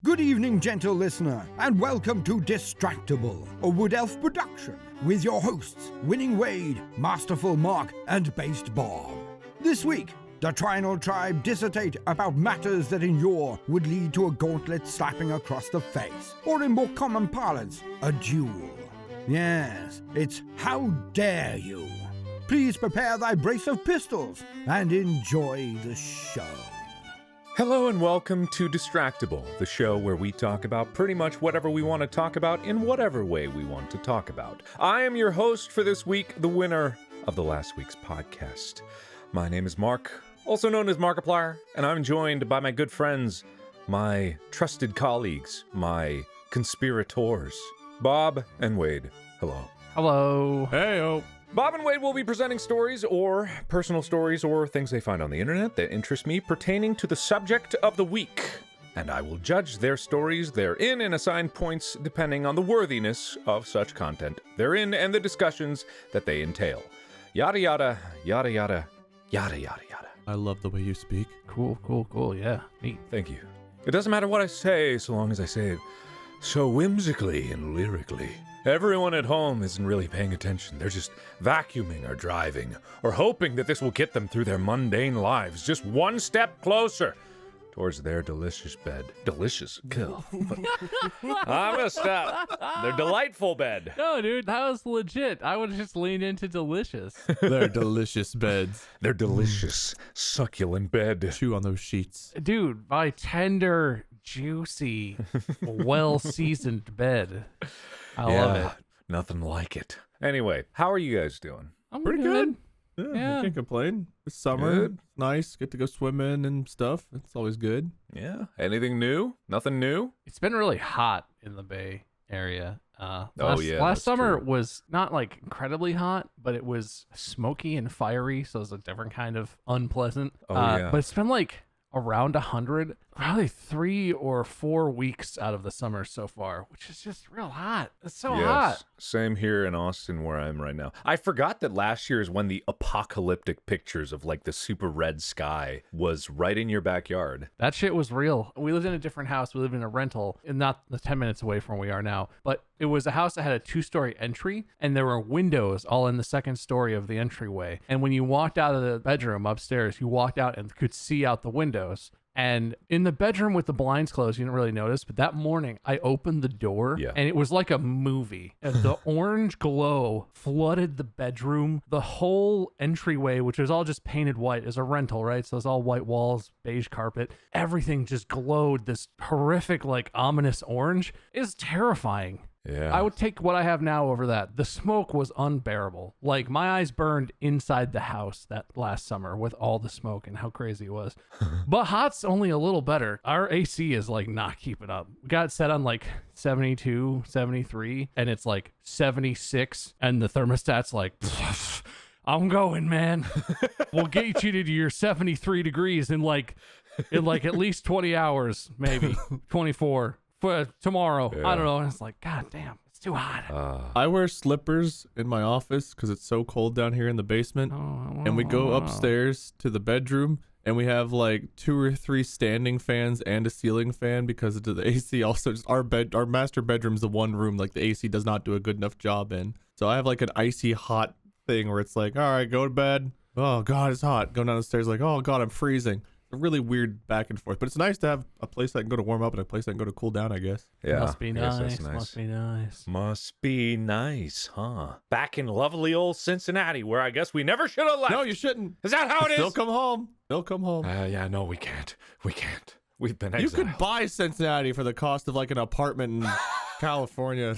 Good evening, gentle listener, and welcome to Distractible, a Wood Elf production, with your hosts, Winning Wade, Masterful Mark, and Based Bob. This week, the Trinal Tribe dissertate about matters that in yore would lead to a gauntlet slapping across the face, or in more common parlance, a duel. Yes, it's How Dare You! Please prepare thy brace of pistols, and enjoy the show. Hello and welcome to Distractible, the show where we talk about pretty much whatever we want to talk about in whatever way we want to talk about. I am your host for this week, the winner of the last week's podcast. My name is Mark, also known as Markiplier, and I'm joined by my good friends, my trusted colleagues, my conspirators, Bob and Wade. Hello. Hello. Heyo. Bob and Wade will be presenting stories or personal stories or things they find on the internet that interest me pertaining to the subject of the week. And I will judge their stories therein and assign points depending on the worthiness of such content therein and the discussions that they entail. Yada yada, yada yada, yada yada yada. I love the way you speak. Cool. Yeah, neat. Thank you. It doesn't matter what I say so long as I say it so whimsically and lyrically. Everyone at home isn't really paying attention. They're just vacuuming or driving or hoping that this will get them through their mundane lives just one step closer towards their delicious bed. Delicious? Kill. I'm gonna stop. Their delightful bed. No, dude, that was legit. I would just lean into delicious. They're delicious beds. Their delicious, succulent bed. Chew on those sheets. Dude, my tender, juicy, well-seasoned bed. I love it. Nothing like it. Anyway, how are you guys doing? I'm Pretty good. Yeah. I can't complain. It's summer. Good. Nice. Get to go swimming and stuff. It's always good. Yeah. Anything new? Nothing new? It's been really hot in the Bay Area. Yeah, Last that's summer true. was not like incredibly hot, but it was smoky and fiery, so it was a different kind of unpleasant. Oh, yeah. But it's been like around 100, probably 3 or 4 weeks out of the summer so far, which is just real hot. It's so hot. Same here in Austin where I'm right now. I forgot that last year is when the apocalyptic pictures of like the super red sky was right in your backyard. That shit was real. We lived in a different house. We lived in a rental, and not the 10 minutes away from where we are now, but it was a house that had a 2-story entry, and there were windows all in the second story of the entryway. And when you walked out of the bedroom upstairs, you walked out and could see out the windows. And in the bedroom with the blinds closed, you didn't really notice, but that morning I opened the door and it was like a movie. And the orange glow flooded the bedroom. The whole entryway, which was all just painted white, is a rental, right? So it's all white walls, beige carpet. Everything just glowed this horrific, like ominous orange. It's terrifying. Yeah. I would take what I have now over that. The smoke was unbearable. Like, my eyes burned inside the house that last summer with all the smoke and how crazy it was. But hot's only a little better. Our AC is like not keeping up. We got it set on like 72, 73, and it's like 76, and the thermostat's like, I'm going, man. We'll get you to your 73 degrees in like at least 20 hours, maybe 24. For tomorrow. Yeah. I don't know. And it's like, God damn, it's too hot. I wear slippers in my office because it's so cold down here in the basement. And we go upstairs to the bedroom, and we have like 2 or 3 standing fans and a ceiling fan because the AC also just our master bedroom's the one room like the AC does not do a good enough job in. So I have like an icy hot thing where it's like, all right, go to bed. Oh God, it's hot. Go down the stairs like, oh God, I'm freezing. A really weird back and forth, but it's nice to have a place I can go to warm up and a place I can go to cool down, I guess. Yeah. Must be I guess nice. that's Must be nice. Must be nice, huh? Back in lovely old Cincinnati, where I guess we never should have left. No, you shouldn't. Is that how it is? They'll come home. Yeah, no, we can't. We've been You exiled. could buy Cincinnati for the cost of like an apartment in California.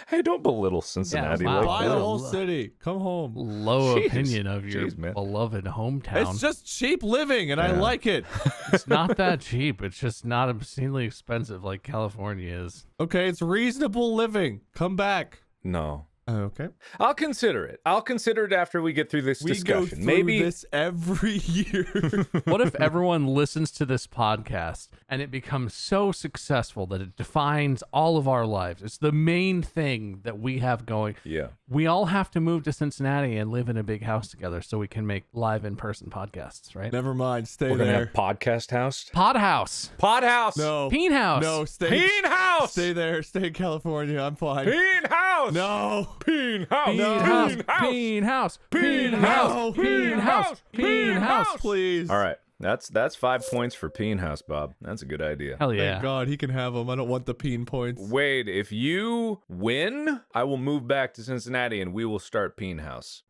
Hey, don't belittle Cincinnati wow. like Buy that. the whole city. Come home. Low Jeez. opinion of your Jeez, man. beloved hometown. It's just cheap living, and I Yeah. like it. It's not that cheap. It's just not obscenely expensive like California is. Okay, it's reasonable living. Come back. No, Okay. I'll consider it. I'll consider it after we get through this We discussion. go through Maybe this every year. What if everyone listens to this podcast and it becomes so successful that it defines all of our lives? It's the main thing that we have going. Yeah. We all have to move to Cincinnati and live in a big house together so we can make live in-person podcasts, right? Never mind. Stay We're gonna there. have podcast house. Pod house. Pod house. No. Peen house. No. Stay. Peen house. Stay there. Stay in California. I'm fine. Peen house. No. Peen house. Peen No. house. Peen house. Peen house. Peen Peen house. house. Peen house. Peen house. Please. All right. That's 5 points for Peen House, Bob. That's a good idea. Hell Thank yeah. God he can have them. I don't want the peen points. Wade, if you win, I will move back to Cincinnati and we will start Peen House.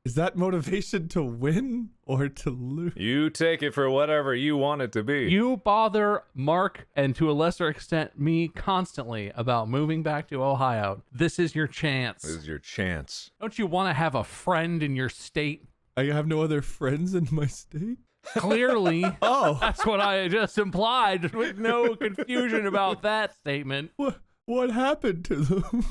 Is that motivation to win or to lose? You take it for whatever you want it to be. You bother Mark and to a lesser extent me constantly about moving back to Ohio. This is your chance. This is your chance. Don't you want to have a friend in your state? I have no other friends in my state? Clearly. Oh. That's what I just implied with no confusion about that statement. What happened to them?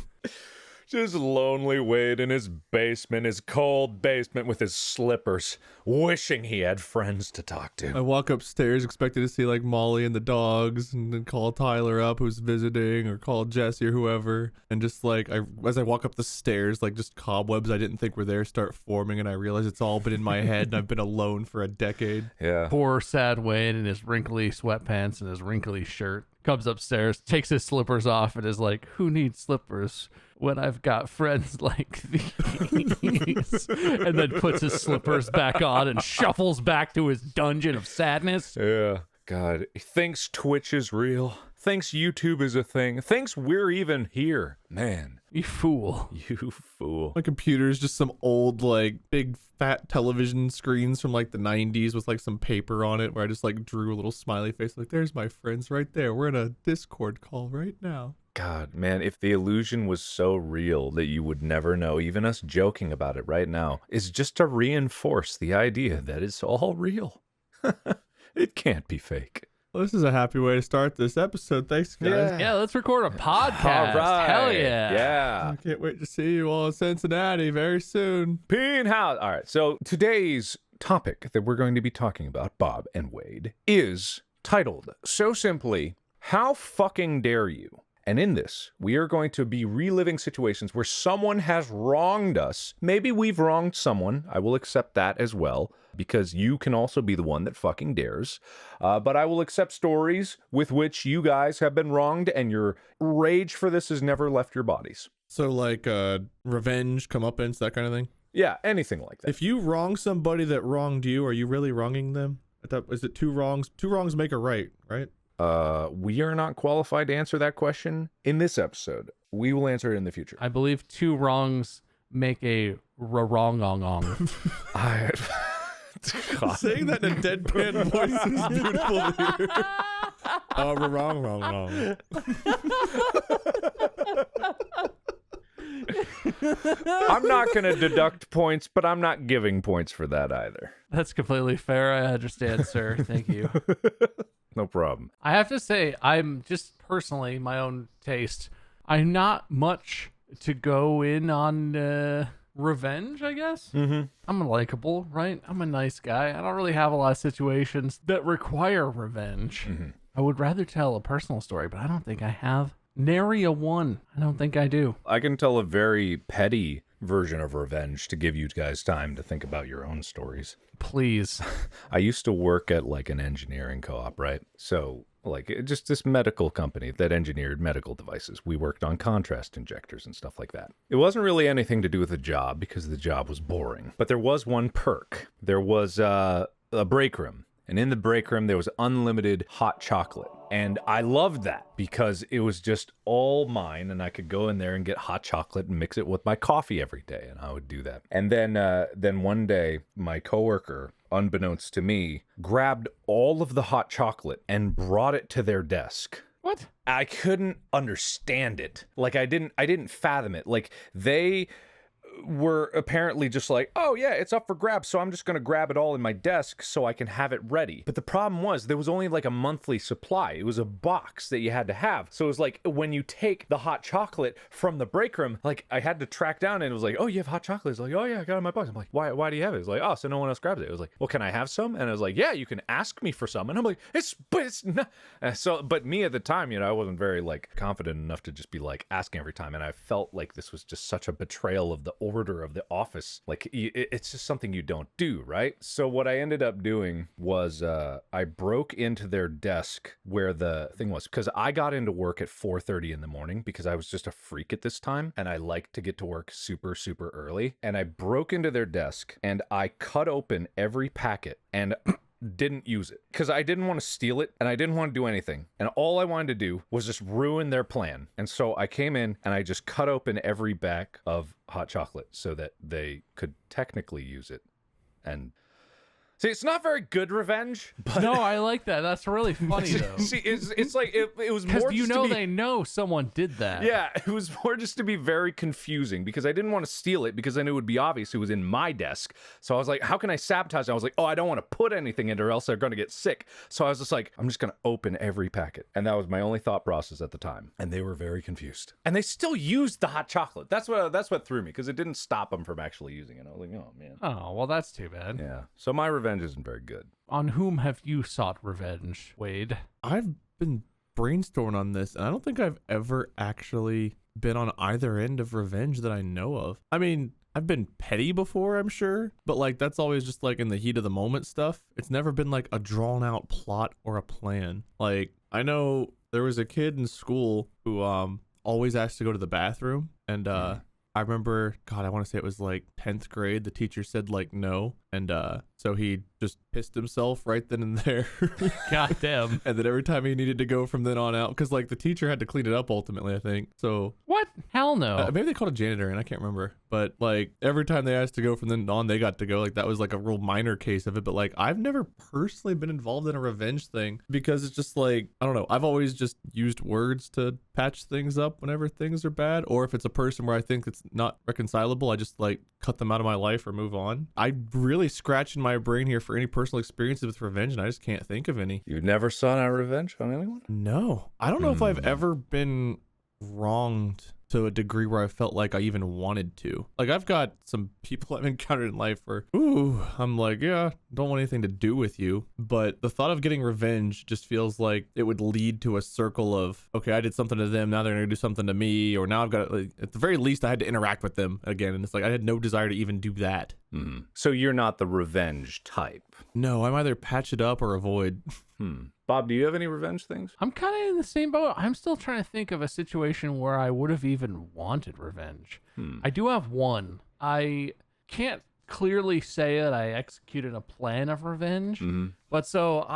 Just lonely Wade in his basement, his cold basement with his slippers, wishing he had friends to talk I to. walk upstairs expecting to see like Molly and the dogs and then call Tyler up who's visiting or call Jesse or whoever. And just like as I walk up the stairs, like just cobwebs I didn't think were there start forming and I realize it's all been in my head and I've been alone for a decade. Yeah. Poor sad Wade in his wrinkly sweatpants and his wrinkly shirt comes upstairs, takes his slippers off, and is like, "Who needs slippers when I've got friends like these?" And then puts his slippers back on and shuffles back to his dungeon of sadness. Yeah. God, he thinks Twitch is real, thinks YouTube is a thing, thinks we're even here. Man, You fool. you fool. My computer is just some old like big fat television screens from like the 90s with like some paper on it where I just like drew a little smiley face like there's my friends right there. We're in a Discord call right now. God, man, if the illusion was so real that you would never know, even us joking about it right now is just to reinforce the idea that it's all real. It can't be fake. Well, this is a happy way to start this episode. Thanks, guys. Yeah, let's record a podcast. All right. Hell yeah. Yeah. I can't wait to see you all in Cincinnati very soon. Peen House. All right. So today's topic that we're going to be talking about, Bob and Wade, is titled so simply, How Fucking Dare You? And in this, we are going to be reliving situations where someone has wronged us. Maybe we've wronged someone. I will accept that as well, because you can also be the one that fucking dares. But I will accept stories with which you guys have been wronged and your rage for this has never left your bodies. So like revenge, comeuppance, that kind of thing. Yeah, anything like that. If you wrong somebody that wronged you, are you really wronging them? Is it two wrongs? Two wrongs make a right, right? We are not qualified to answer that question in this episode. We will answer it in the future. I believe two wrongs make a wrong-ong-ong. God. Saying that in a deadpan voice is beautiful to hear. Wrong. I'm not going to deduct points, but I'm not giving points for that either. That's completely fair. I understand, sir. Thank you. No problem. I have to say, I'm just personally, my own taste, I'm not much to go in on revenge, I guess. Mm-hmm. I'm likable, right? I'm a nice guy. I don't really have a lot of situations that require revenge. Mm-hmm. I would rather tell a personal story, but I don't think I have. Nary a one. I don't think I do. I can tell a very petty version of revenge to give you guys time to think about your own stories. Please. I used to work at like an engineering co-op, right? So like just this medical company that engineered medical devices. We worked on contrast injectors and stuff like that. It wasn't really anything to do with the job because the job was boring, but there was one perk. There was a break room. And in the break room, there was unlimited hot chocolate. And I loved that because it was just all mine. And I could go in there and get hot chocolate and mix it with my coffee every day. And I would do that. And then one day, my coworker, unbeknownst to me, grabbed all of the hot chocolate and brought it to their desk. What? I couldn't understand it. Like I didn't fathom it. Like they were apparently just like, oh yeah, it's up for grabs, so I'm just going to grab it all in my desk so I can have it ready. But the problem was there was only like a monthly supply. It was a box that you had to have. So it was like when you take the hot chocolate from the break room, like I had to track down and it was like, oh, you have hot chocolate? It's like, oh yeah, I got it in my box. I'm like, why do you have it? It's like, oh, so no one else grabs it. It was like, well, can I have some? And I was like, yeah, you can ask me for some. And I'm like, it's not. But me at the time, I wasn't very like confident enough to just be like asking every time. And I felt like this was just such a betrayal of the order of the office. Like it's just something you don't do, right? So what I ended up doing was I broke into their desk where the thing was, because I got into work at 4:30 in the morning because I was just a freak at this time and I liked to get to work super, super early. And I broke into their desk and I cut open every packet and didn't use it because I didn't want to steal it and I didn't want to do anything. And all I wanted to do was just ruin their plan. And so I came in and I just cut open every bag of hot chocolate so that they could technically use it. And see, it's not very good revenge, but No, I like that. That's really funny though. see, it's like it was more Because just to be, they know someone did that. yeah, it was more just to be very confusing because I didn't want to steal it because then it would be obvious it was in my desk. So I was like, how can I sabotage it? I was like, oh, I don't want to put anything in it or else they're going to get sick. So I was just like, I'm just going to open every packet. And that was my only thought process at the time. And they were very confused. And they still used the hot chocolate. That's what threw me because it didn't stop them from actually using it. I was like, oh, man. Oh, well, that's too bad. Yeah. So my revenge isn't very good. On whom have you sought revenge, Wade? I've been brainstorming on this, and I don't think I've ever actually been on either end of revenge that I know of. I mean, I've been petty before, I'm sure, but like that's always just like in the heat of the moment stuff. It's never been like a drawn out plot or a plan. Like I know there was a kid in school who always asked to go to the bathroom, and I remember, God, I want to say it was like 10th grade. The teacher said like no. And so he just pissed himself right then and there. God damn. And then every time he needed to go from then on out, because like the teacher had to clean it up ultimately, I think. So What? Hell no. maybe they called a janitor and I can't remember. But like every time they asked to go from then on, they got to go. Like that was like a real minor case of it. But like I've never personally been involved in a revenge thing because it's just like, I don't know. I've always just used words to patch things up whenever things are bad. Or if it's a person where I think it's not reconcilable, I just like cut them out of my life or move on. I really scratching my brain here for any personal experiences with revenge, and I just can't think of any. You never sought out revenge on anyone? No, I don't know if I've ever been wronged to a degree where I felt like I even wanted to. Like I've got some people I've encountered in life where, I'm like, yeah, don't want anything to do with you. But the thought of getting revenge just feels like it would lead to a circle of, okay, I did something to them, now they're gonna do something to me, or now I've got, like, at the very least, I had to interact with them again. And it's like, I had no desire to even do that. So you're not the revenge type? No, I'm either patch it up or avoid. Bob, do you have any revenge things? I'm kind of in the same boat. I'm still trying to think of a situation where I would have even wanted revenge. I do have one. I can't clearly say that I executed a plan of revenge, but so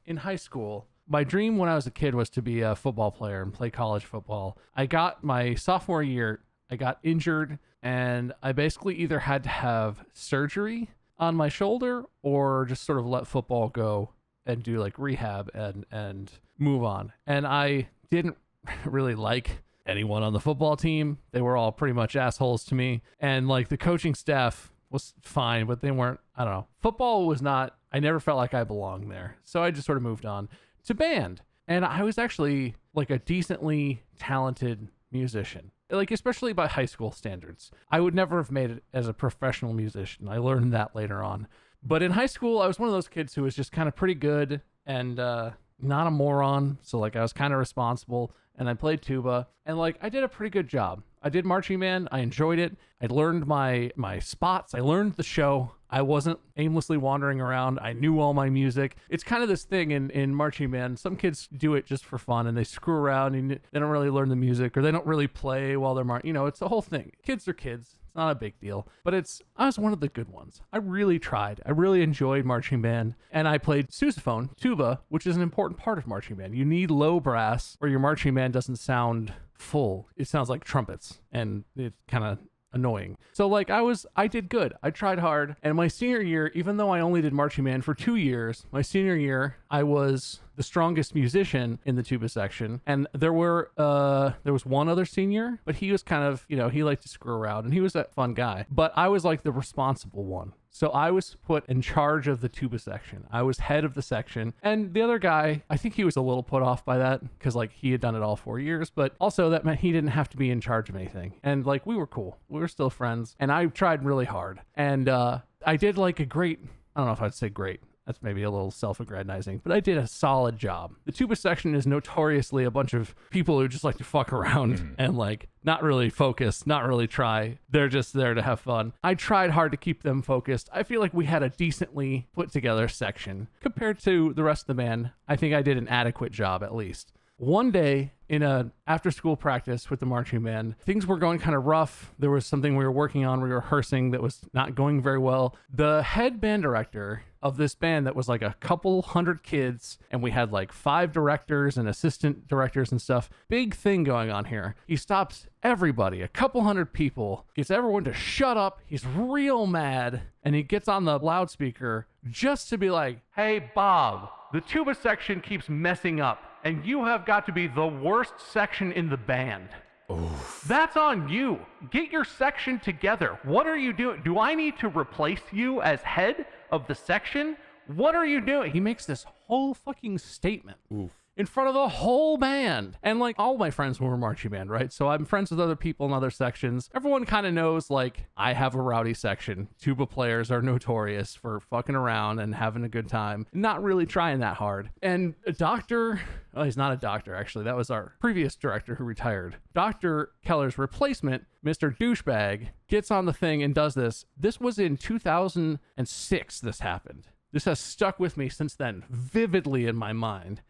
in high school, my dream when I was a kid was to be a football player and play college football. I got my sophomore year, I got injured, and I basically either had to have surgery on my shoulder or just sort of let football go and do like rehab and move on. And I didn't really like anyone on the football team. They were all pretty much assholes to me. And like the coaching staff was fine, but they weren't, I don't know. Football was not, I never felt like I belonged there. So I just sort of moved on to band. And I was actually like a decently talented musician, like especially by high school standards. I would never have made it as a professional musician. I learned that later on. But in high school, I was one of those kids who was just kind of pretty good and not a moron. So like I was kind of responsible, and I played tuba, and like I did a pretty good job. I did marching band. I enjoyed it. I learned my spots. I learned the show. I wasn't aimlessly wandering around. I knew all my music. It's kind of this thing in marching band. Some kids do it just for fun and they screw around and they don't really learn the music, or they don't really play while they're marching. It's the whole thing. Kids are kids. It's not a big deal, but I was one of the good ones. I really tried. I really enjoyed marching band, and I played sousaphone, tuba, which is an important part of marching band. You need low brass, or your marching band doesn't sound full. It sounds like trumpets, and it kind of annoying. So like I did good. I tried hard. And my senior year, even though I only did marching band for 2 years, my senior year, I was the strongest musician in the tuba section. And there was one other senior, but he was kind of, he liked to screw around and he was that fun guy. But I was like the responsible one. So I was put in charge of the tuba section. I was head of the section. And the other guy, I think he was a little put off by that because like he had done it all 4 years, but also that meant he didn't have to be in charge of anything. And like we were cool. We were still friends and I tried really hard. And I did like I don't know if I'd say great. That's maybe a little self-aggrandizing, but I did a solid job. The tuba section is notoriously a bunch of people who just like to fuck around and like not really focus, not really try. They're just there to have fun. I tried hard to keep them focused. I feel like we had a decently put together section. Compared to the rest of the band, I think I did an adequate job at least. One day in a after-school practice with the marching band, things were going kind of rough. There was something we were working on, we were rehearsing that was not going very well. The head band director of this band that was like a couple hundred kids, and we had like 5 directors and assistant directors and stuff. Big thing going on here. He stops everybody, a couple hundred people, gets everyone to shut up. He's real mad, and he gets on the loudspeaker just to be like, "Hey, Bob, the tuba section keeps messing up, and you have got to be the worst section in the band. Oof. That's on you. Get your section together. What are you doing? Do I need to replace you as head of the section? What are you doing?" He makes this whole fucking statement. Oof. In front of the whole band. And like all my friends were marching band, right? So I'm friends with other people in other sections. Everyone kind of knows like I have a rowdy section. Tuba players are notorious for fucking around and having a good time. Not really trying that hard. And a doctor, well, he's not a doctor actually. That was our previous director who retired. Dr. Keller's replacement, Mr. Douchebag, gets on the thing and does this. This was in 2006 this happened. This has stuck with me since then, vividly in my mind.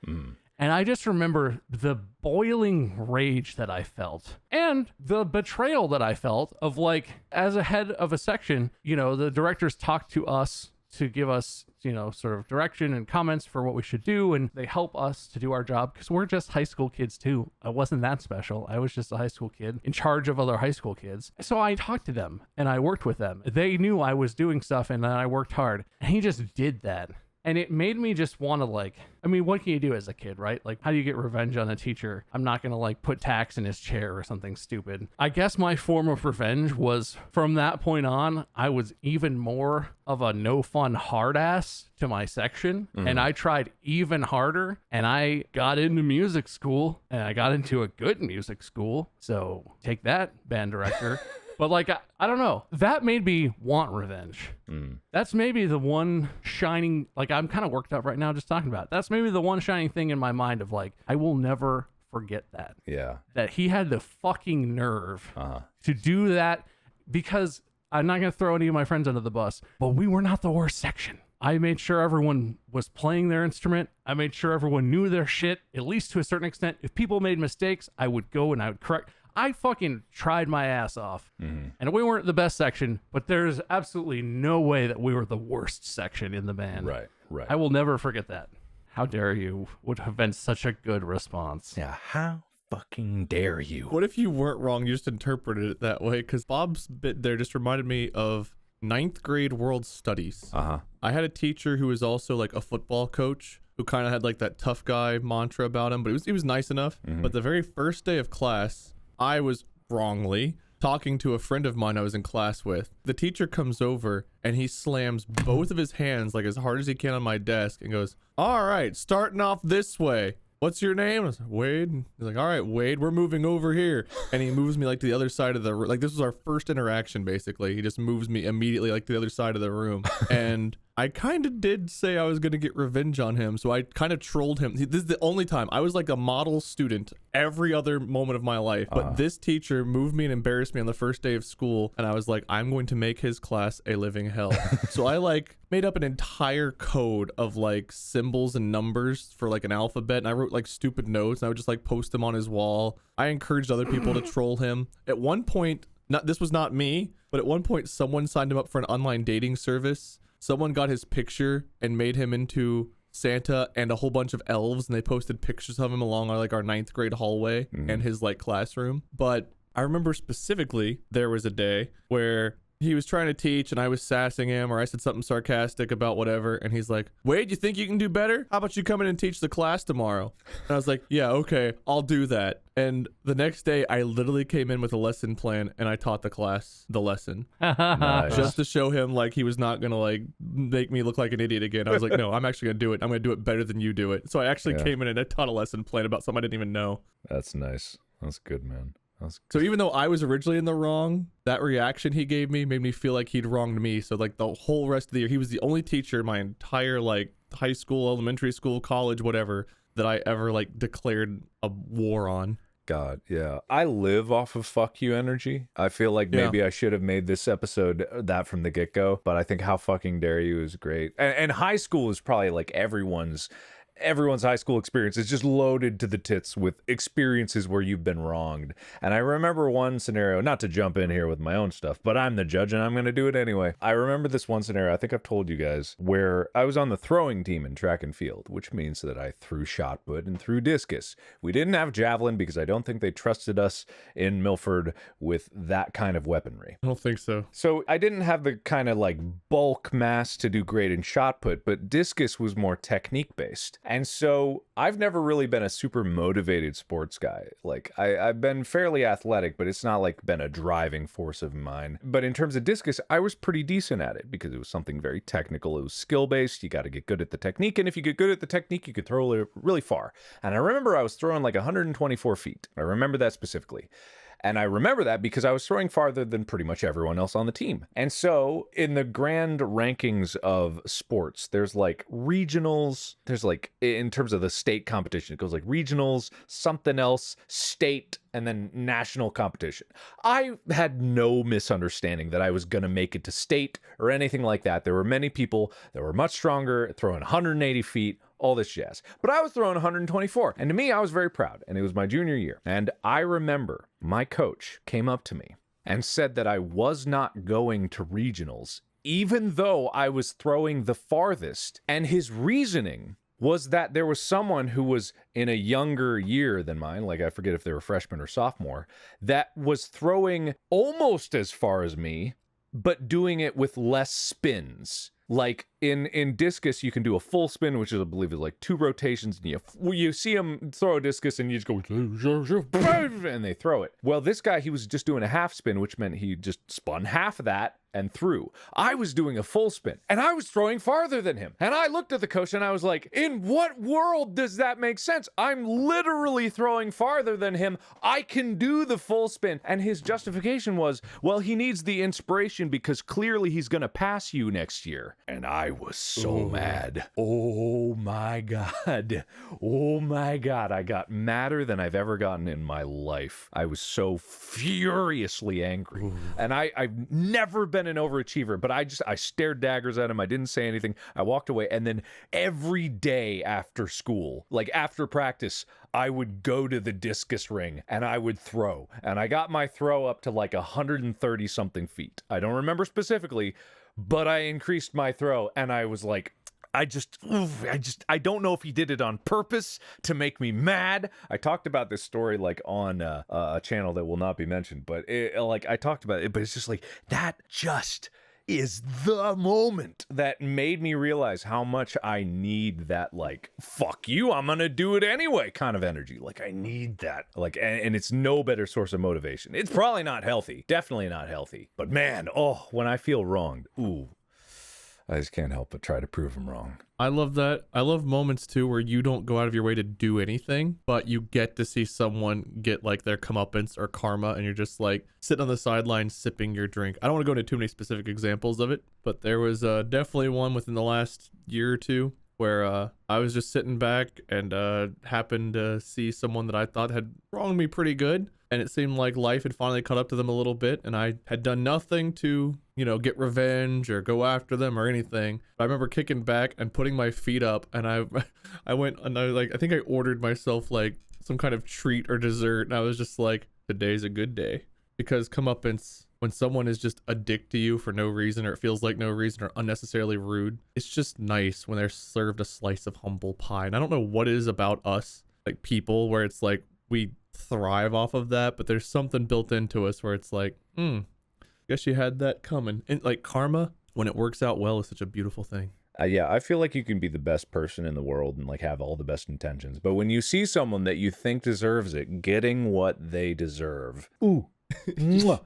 And I just remember the boiling rage that I felt and the betrayal that I felt of like, as a head of a section, the directors talk to us to give us, sort of direction and comments for what we should do. And they help us to do our job because we're just high school kids too. I wasn't that special. I was just a high school kid in charge of other high school kids. So I talked to them and I worked with them. They knew I was doing stuff and I worked hard. And he just did that. And it made me just want to what can you do as a kid, right? Like, how do you get revenge on a teacher? I'm not going to put tacks in his chair or something stupid. I guess my form of revenge was from that point on, I was even more of a no fun hard ass to my section. And I tried even harder and I got into music school and I got into a good music school. So take that, band director. But I don't know. That made me want revenge. That's maybe the one shining, I'm kind of worked up right now just talking about it. That's maybe the one shining thing in my mind of I will never forget that. Yeah. That he had the fucking nerve to do that, because I'm not going to throw any of my friends under the bus, but we were not the worst section. I made sure everyone was playing their instrument. I made sure everyone knew their shit, at least to a certain extent. If people made mistakes, I would go and I would correct. I fucking tried my ass off. And we weren't the best section, but there's absolutely no way that we were the worst section in the band. Right. I will never forget that. How dare you would have been such a good response. Yeah, how fucking dare you? What if you weren't wrong? You just interpreted it that way? Because Bob's bit there just reminded me of 9th grade world studies. I had a teacher who was also a football coach who kind of had that tough guy mantra about him, but he was nice enough. But the very first day of class, I was wrongly talking to a friend of mine I was in class with. The teacher comes over and he slams both of his hands as hard as he can on my desk and goes, "All right, starting off this way. What's your name?" I was like, "Wade." He's like, "All right, Wade, we're moving over here." And he moves me to the other side of the room. This was our first interaction, basically. He just moves me immediately to the other side of the room. And I kind of did say I was going to get revenge on him, so I kind of trolled him. This is the only time. I was a model student every other moment of my life, but this teacher moved me and embarrassed me on the first day of school, and I was like, I'm going to make his class a living hell. So I made up an entire code of symbols and numbers for an alphabet, and I wrote stupid notes, and I would just post them on his wall. I encouraged other people to troll him. At one point, this was not me, but at one point someone signed him up for an online dating service. Someone got his picture and made him into Santa and a whole bunch of elves, and they posted pictures of him along our 9th grade hallway and his classroom. But I remember specifically there was a day where he was trying to teach and I was sassing him, or I said something sarcastic about whatever, and he's like, Wade, you think you can do better? How about you come in and teach the class tomorrow? And I was like, yeah, okay, I'll do that. And the next day I literally came in with a lesson plan and I taught the class the lesson. Nice. Just to show him like he was not gonna like make me look like an idiot again. I was like, no, I'm actually gonna do it. I'm gonna do it better than you do it. So I actually came in and I taught a lesson plan about something I didn't even know. That's nice. That's good, man. So even though I was originally in the wrong, that reaction he gave me made me feel like he'd wronged me. So like the whole rest of the year, he was the only teacher in my entire like high school, elementary school, college, whatever, that I ever like declared a war on. God, yeah. I live off of fuck you energy. I feel like maybe I should have made this episode that from the get-go, but I think how fucking dare you is great. And high school is probably like everyone's high school experience is just loaded to the tits with experiences where you've been wronged. And I remember one scenario, not to jump in here with my own stuff, but I'm the judge and I'm going to do it anyway. I remember this one scenario, I think I've told you guys, where I was on the throwing team in track and field, which means that I threw shot put and threw discus. We didn't have javelin because I don't think they trusted us in Milford with that kind of weaponry. I don't think so. So I didn't have the kind of like bulk mass to do great in shot put, but discus was more technique based. And so I've never really been a super motivated sports guy. Like I've been fairly athletic, but it's not like been a driving force of mine. But in terms of discus, I was pretty decent at it because it was something very technical. It was skill based. You got to get good at the technique. And if you get good at the technique, you could throw it really far. And I remember I was throwing like 124 feet. I remember that specifically. And I remember that because I was throwing farther than pretty much everyone else on the team. And so in the grand rankings of sports, there's like regionals, there's like, in terms of the state competition, it goes like regionals, something else, state, and then national competition. I had no misunderstanding that I was going to make it to state or anything like that. There were many people that were much stronger, throwing 180 feet, all this jazz. But I was throwing 124. And to me, I was very proud. And it was my junior year. And I remember my coach came up to me and said that I was not going to regionals, even though I was throwing the farthest. And his reasoning was that there was someone who was in a younger year than mine, like I forget if they were freshman or sophomore, that was throwing almost as far as me, but doing it with less spins. Like in discus, you can do a full spin, which is, I believe, is like 2 rotations, and you see them throw a discus, and you just go, and they throw it. Well, this guy, he was just doing a half spin, which meant he just spun half of that and threw. I was doing a full spin, and I was throwing farther than him. And I looked at the coach, and I was like, in what world does that make sense? I'm literally throwing farther than him. I can do the full spin. And his justification was, well, he needs the inspiration because clearly he's going to pass you next year. And I was so mad. Oh my God. Oh my God. I got madder than I've ever gotten in my life. I was so furiously angry. And I've never been an overachiever, but I stared daggers at him. I didn't say anything. I walked away. And then every day after school, like after practice, I would go to the discus ring and I would throw. And I got my throw up to like 130 something feet. I don't remember specifically, but I increased my throw, and I was like, I don't know if he did it on purpose to make me mad. I talked about this story like on a channel that will not be mentioned, but I talked about it, but it's just like, that just is the moment that made me realize how much I need that, like, fuck you, I'm gonna do it anyway kind of energy. Like, I need that. Like, and it's no better source of motivation. It's probably not healthy. Definitely not healthy. But man, when I feel wronged, I just can't help but try to prove them wrong. I love that. I love moments too where you don't go out of your way to do anything, but you get to see someone get like their comeuppance or karma, and you're just like sitting on the sidelines sipping your drink. I don't want to go into too many specific examples of it, but there was definitely one within the last year or two where I was just sitting back and happened to see someone that I thought had wronged me pretty good. And it seemed like life had finally caught up to them a little bit, and I had done nothing to, get revenge or go after them or anything. I remember kicking back and putting my feet up, and I went and I think I ordered myself like some kind of treat or dessert, and I was just like, today's a good day. Because comeuppance, when someone is just a dick to you for no reason, or it feels like no reason, or unnecessarily rude, it's just nice when they're served a slice of humble pie. And I don't know what it is about us, like people, where it's like we thrive off of that, but there's something built into us where it's like, guess you had that coming. And like karma, when it works out well, is such a beautiful thing. Yeah, I feel like you can be the best person in the world and like have all the best intentions, but when you see someone that you think deserves it, getting what they deserve, ooh, mwah,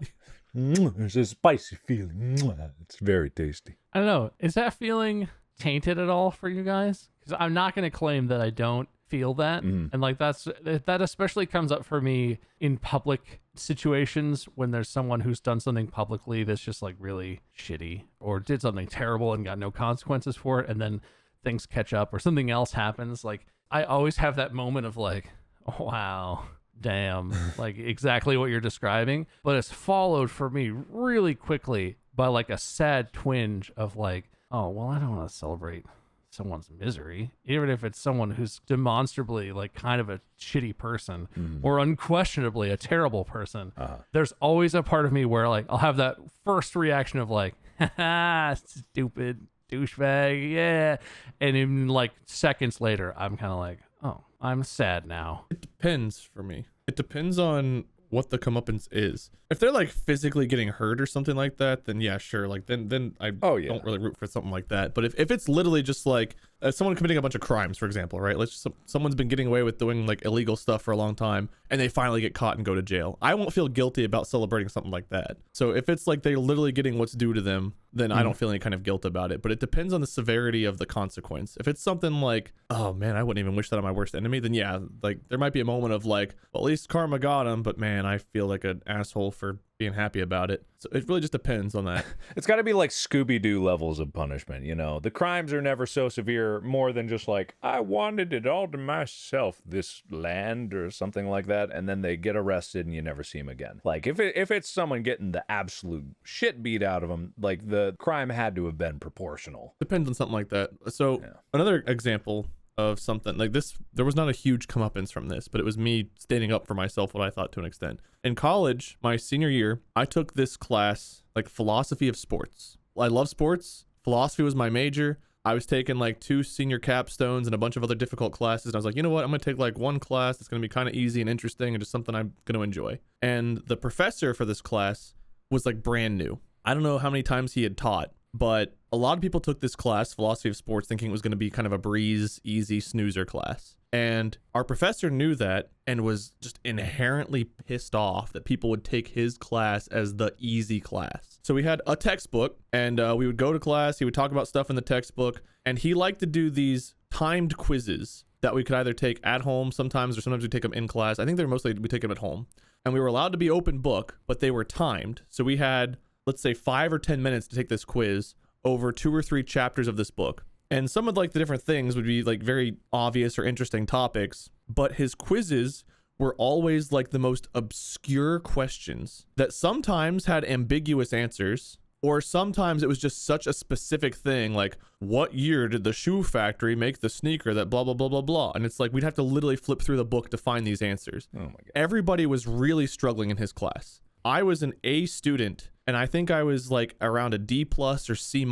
mwah, there's a spicy feeling. Mwah, it's very tasty. I don't know. Is that feeling tainted at all for you guys? Because I'm not going to claim that I don't feel that, and like that especially comes up for me in public situations when there's someone who's done something publicly that's just like really shitty or did something terrible and got no consequences for it, and then things catch up or something else happens. Like I always have that moment of like, oh, wow, damn, like exactly what you're describing, but it's followed for me really quickly by like a sad twinge of like, oh well, I don't want to celebrate someone's misery, even if it's someone who's demonstrably like kind of a shitty person or unquestionably a terrible person. There's always a part of me where like I'll have that first reaction of like, haha, stupid douchebag, yeah, and in like seconds later I'm kind of like, oh, I'm sad now. It depends for me. It depends on what the comeuppance is. If they're like physically getting hurt or something like that, then yeah, sure. Like then I don't really root for something like that. But if it's literally just like someone committing a bunch of crimes, for example, right? Let's just, someone's been getting away with doing like illegal stuff for a long time and they finally get caught and go to jail. I won't feel guilty about celebrating something like that. So if it's like they're literally getting what's due to them, then I don't feel any kind of guilt about it. But it depends on the severity of the consequence. If it's something like, oh man, I wouldn't even wish that on my worst enemy, then yeah, like there might be a moment of like, well, at least karma got him, but man, I feel like an asshole for being happy about it. So it really just depends on that. It's got to be like Scooby-Doo levels of punishment, you know? The crimes are never so severe, more than just like, I wanted it all to myself, this land or something like that, and then they get arrested and you never see them again. Like, if it's someone getting the absolute shit beat out of them, like, the crime had to have been proportional. Depends on something like that. So another example of something like this, there was not a huge comeuppance from this, but it was me standing up for myself, what I thought, to an extent. In college, my senior year, I took this class, like philosophy of sports. I love sports. Philosophy was my major. I was taking like 2 senior capstones and a bunch of other difficult classes. And I was like, you know what? I'm going to take like one class that's going to be kind of easy and interesting and just something I'm going to enjoy. And the professor for this class was like brand new. I don't know how many times he had taught, but a lot of people took this class, philosophy of sports, thinking it was going to be kind of a breeze, easy snoozer class. And our professor knew that and was just inherently pissed off that people would take his class as the easy class. So we had a textbook and we would go to class. He would talk about stuff in the textbook, and he liked to do these timed quizzes that we could either take at home sometimes, or sometimes we take them in class. I think they're mostly, we take them at home. And we were allowed to be open book, but they were timed. So we had, let's say, 5 or 10 minutes to take this quiz over 2 or 3 chapters of this book. And some of like the different things would be like very obvious or interesting topics, but his quizzes were always like the most obscure questions that sometimes had ambiguous answers, or sometimes it was just such a specific thing, like what year did the shoe factory make the sneaker that blah, blah, blah, blah, blah. And it's like, we'd have to literally flip through the book to find these answers. Oh my God. Everybody was really struggling in his class. I was an A student, and I think I was like around a D+ or C-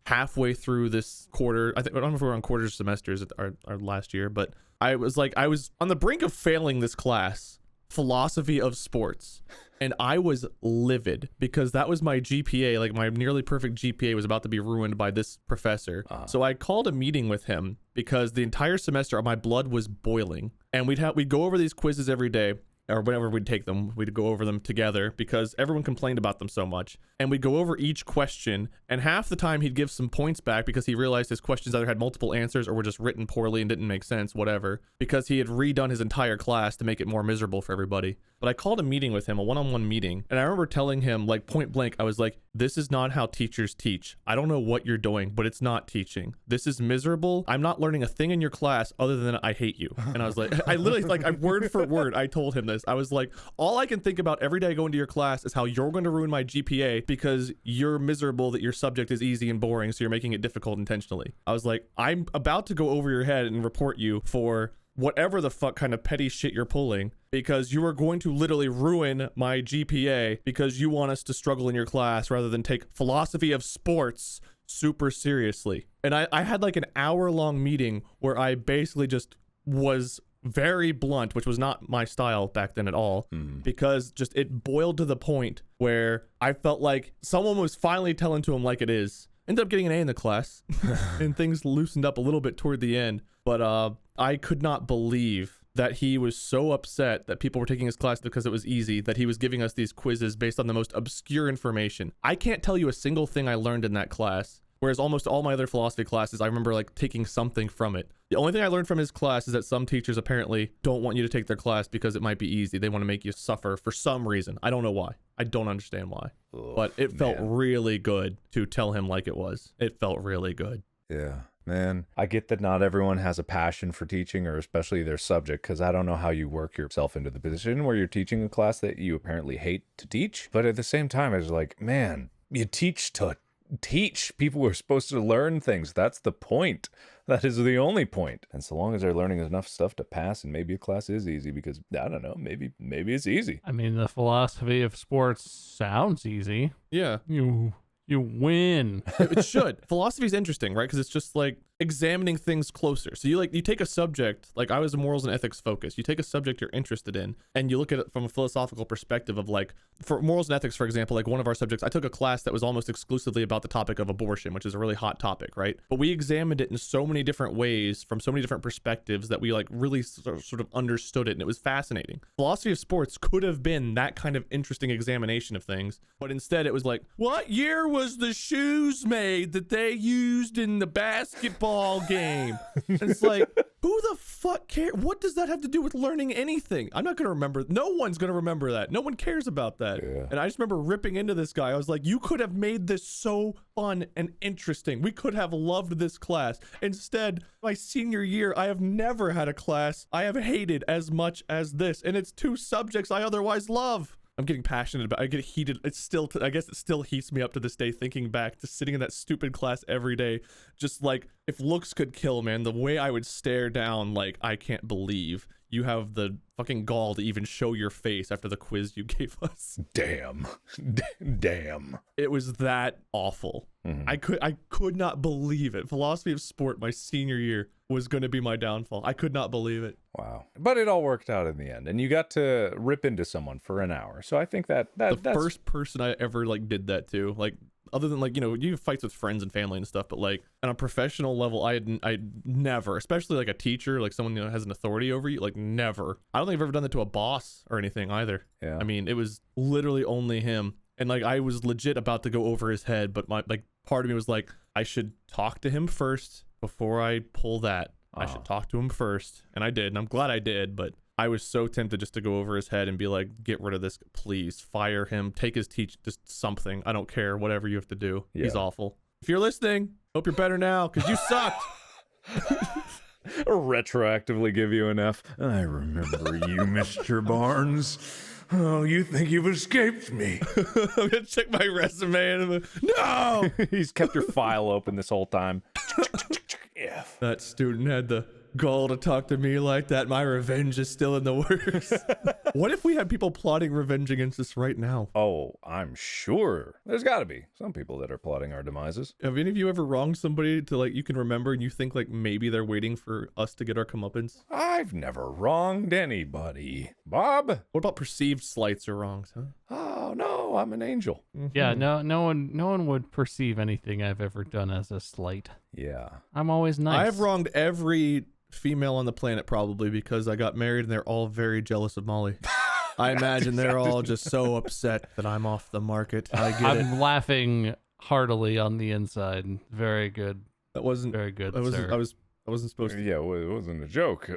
halfway through this quarter. I don't know if we were on quarter semesters at our last year, but I was on the brink of failing this class, philosophy of sports. And I was livid because that was my GPA, like my nearly perfect GPA was about to be ruined by this professor. So I called a meeting with him because the entire semester my blood was boiling, and we'd go over these quizzes every day. Or whenever we'd take them, we'd go over them together because everyone complained about them so much. And we'd go over each question, and half the time he'd give some points back because he realized his questions either had multiple answers or were just written poorly and didn't make sense, whatever, because he had redone his entire class to make it more miserable for everybody. But I called a meeting with him, a one-on-one meeting, and I remember telling him, like, point blank, I was like, this is not how teachers teach. I don't know what you're doing, but it's not teaching. This is miserable. I'm not learning a thing in your class other than I hate you. And I was like, I literally, like, word for word, I told him this. I was like, all I can think about every day I go into your class is how you're going to ruin my GPA because you're miserable that your subject is easy and boring, so you're making it difficult intentionally. I was like, I'm about to go over your head and report you for whatever the fuck kind of petty shit you're pulling, because you are going to literally ruin my GPA because you want us to struggle in your class rather than take philosophy of sports super seriously. And I had like an hour-long meeting where I basically just was very blunt, which was not my style back then at all, because just it boiled to the point where I felt like someone was finally telling to him like it is. Ended up getting an A in the class, and things loosened up a little bit toward the end. But I could not believe that he was so upset that people were taking his class because it was easy, that he was giving us these quizzes based on the most obscure information. I can't tell you a single thing I learned in that class. Whereas almost all my other philosophy classes, I remember like taking something from it. The only thing I learned from his class is that some teachers apparently don't want you to take their class because it might be easy. They want to make you suffer for some reason. I don't know why. I don't understand why. But it felt really good to tell him like it was. It felt really good. Yeah, man. I get that not everyone has a passion for teaching, or especially their subject, because I don't know how you work yourself into the position where you're teaching a class that you apparently hate to teach. But at the same time, it's like, man, you teach to teach. People are supposed to learn things. That's the point. That is the only point. And so long as they're learning enough stuff to pass, and maybe a class is easy, because I don't know, maybe it's easy. I mean, the philosophy of sports sounds easy. Yeah. You win. It should. Philosophy is interesting, right? Because it's just like examining things closer. So you take a subject, like I was a morals and ethics focus. You take a subject you're interested in and you look at it from a philosophical perspective of like, for morals and ethics, for example, like one of our subjects, I took a class that was almost exclusively about the topic of abortion, which is a really hot topic, right? But we examined it in so many different ways from so many different perspectives that we like really sort of understood it, and it was fascinating. Philosophy of sports could have been that kind of interesting examination of things, but instead it was like, what year was the shoes made that they used in the basketball game? And it's like, who the fuck cares? What does that have to do with learning anything? I'm not going to remember. No one's going to remember that. No one cares about that. Yeah. And I just remember ripping into this guy. I was like, you could have made this so fun and interesting. We could have loved this class. Instead, my senior year, I have never had a class I have hated as much as this. And it's two subjects I otherwise love. I'm getting passionate about it. I get heated. It's still, I guess it still heats me up to this day thinking back to sitting in that stupid class every day. Just like, if looks could kill, man, the way I would stare down, like, I can't believe you have the fucking gall to even show your face after the quiz you gave us. Damn. Damn. It was that awful. I could not believe it. Philosophy of sport, my senior year, was going to be my downfall. I could not believe it. Wow. But it all worked out in the end, and you got to rip into someone for an hour. So I think that's first person I ever like did that to. Like, other than like, you know, you have fights with friends and family and stuff, but like on a professional level, I never, especially like a teacher, like someone, you know, has an authority over you, like never. I don't think I've ever done that to a boss or anything either. Yeah. I mean, it was literally only him. And like, I was legit about to go over his head, but my like part of me was like, I should talk to him first before I pull that. I should talk to him first. And I did. And I'm glad I did. But I was so tempted just to go over his head and be like, get rid of this. Please fire him. Take his just something. I don't care. Whatever you have to do. Yeah. He's awful. If you're listening, hope you're better now because you sucked. Retroactively give you an F. I remember you, Mr. Barnes. Oh, you think you've escaped me. I'm going to check my resume and no! He's kept your file open this whole time. Yeah. That student had the gall to talk to me like that. My revenge is still in the works. What if we had people plotting revenge against us right now? Oh, I'm sure. There's got to be some people that are plotting our demises. Have any of you ever wronged somebody to like you can remember and you think like maybe they're waiting for us to get our comeuppance? I've never wronged anybody. Bob? What about perceived slights or wrongs, huh? Oh, no, I'm an angel. Mm-hmm. Yeah, no one would perceive anything I've ever done as a slight. Yeah. I'm always nice. I've wronged every female on the planet probably because I got married and they're all very jealous of Molly. I imagine they're all just so upset that I'm off the market. I'm laughing heartily on the inside. Very good. That wasn't very good. Sir. I wasn't supposed to. Yeah, well, it wasn't a joke.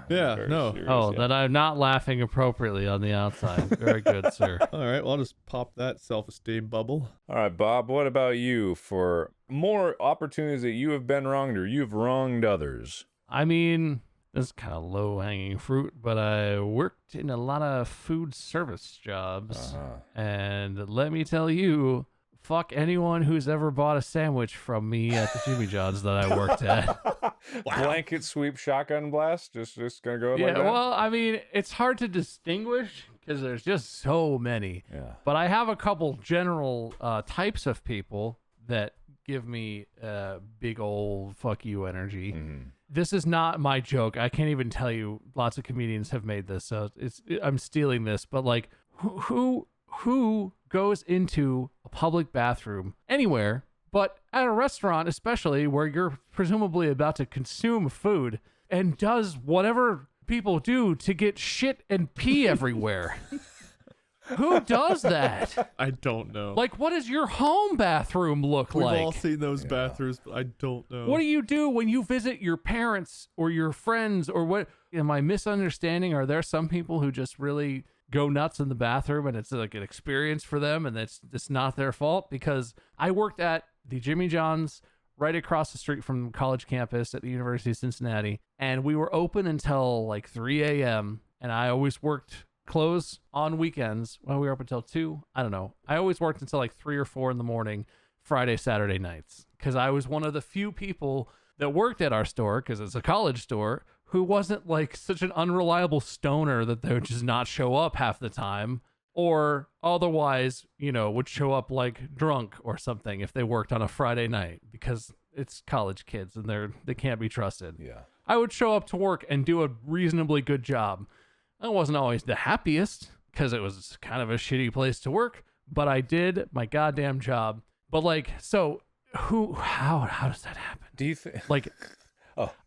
Yeah, no. Serious, that I'm not laughing appropriately on the outside. Very good, sir. All right, well, I'll just pop that self-esteem bubble. All right, Bob, what about you for more opportunities that you have been wronged or you've wronged others? I mean, this is kind of low-hanging fruit, but I worked in a lot of food service jobs, and let me tell you, fuck anyone who's ever bought a sandwich from me at the Jimmy John's that I worked at. Wow. Blanket sweep shotgun blast? Just gonna go like that? Well, I mean, it's hard to distinguish because there's just so many. Yeah. But I have a couple general types of people that give me big old fuck you energy. Mm-hmm. this is not my joke. I can't even tell you. Lots of comedians have made this, so I'm stealing this. But like, who goes into a public bathroom anywhere, but at a restaurant, especially where you're presumably about to consume food, and does whatever people do to get shit and pee everywhere? Who does that? I don't know. Like, what does your home bathroom look We've like? all seen those bathrooms, but I don't know. What do you do when you visit your parents or your friends, or what? Am I misunderstanding? Are there some people who just really go nuts in the bathroom and it's like an experience for them and it's not their fault? Because I worked at the Jimmy John's right across the street from college campus at the University of Cincinnati, and we were open until like 3 a.m. and I always worked close on weekends. Well, we were up until 2. I don't know. I always worked until like 3 or 4 in the morning, Friday, Saturday nights, because I was one of the few people that worked at our store, because it's a college store, who wasn't like such an unreliable stoner that they would just not show up half the time, or otherwise, would show up like drunk or something if they worked on a Friday night, because it's college kids and they can't be trusted. Yeah. I would show up to work and do a reasonably good job. I wasn't always the happiest because it was kind of a shitty place to work, but I did my goddamn job. But like, so how does that happen? Do you think Like,